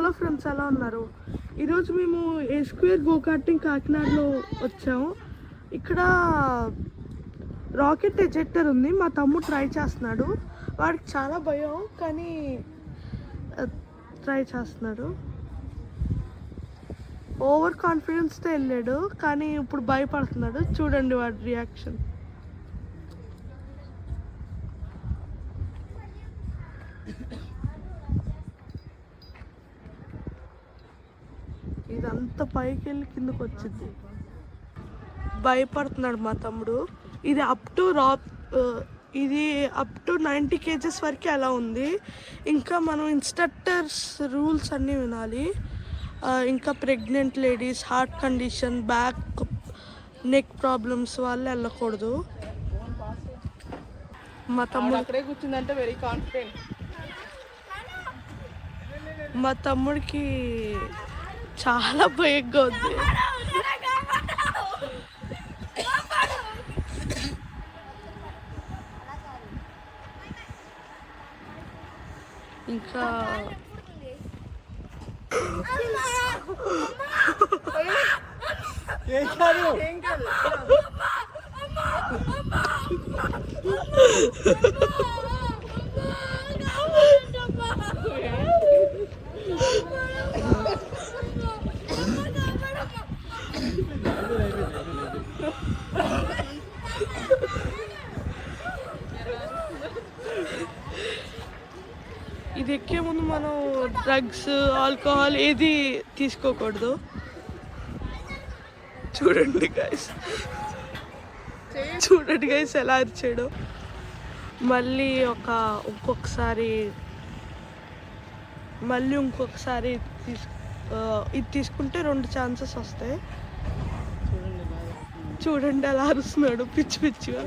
Hello friends, ఎలా ఉన్నారు? ఈరోజు మేము ఏ స్క్వేర్ గో కార్టింగ్ కాకినాడలో వచ్చాము. ఇక్కడ రాకెట్ ఎజెక్టర్ ఉంది. మా తమ్ముడు ట్రై చేస్తున్నాడు. వాడికి చాలా భయం, కానీ ట్రై చేస్తున్నాడు. ఓవర్ కాన్ఫిడెన్స్తో వెళ్ళాడు, కానీ ఇప్పుడు భయపడుతున్నాడు. చూడండి వాడి రియాక్షన్. ఇదంతా పైకి వెళ్ళి కిందకు వచ్చింది. భయపడుతున్నాడు మా తమ్ముడు. ఇది అప్ టు 90 kgs వరకు అలా ఉంది. ఇంకా మనం ఇన్స్ట్రక్టర్స్ రూల్స్ అన్నీ వినాలి. ఇంకా pregnant ladies, heart condition, back neck problems వాళ్ళు వెళ్ళకూడదు. మా తమ్ముడు అక్కడే కూర్చుందంటే వెరీ కాన్ఫిడెంట్. మా తమ్ముడికి చాలా భయంగా ఉంది. ఇంకా ఇది ఎక్కే ముందు మనం డ్రగ్స్, ఆల్కహాల్ ఏది తీసుకోకూడదు. చూడండి గైస్ ఎలా అరిచాడు. మళ్ళీ ఇంకొకసారి ఇది తీసుకుంటే 2 ఛాన్సెస్ వస్తాయి. చూడండి ఎలా అరుస్తున్నాడు పిచ్చి పిచ్చిగా.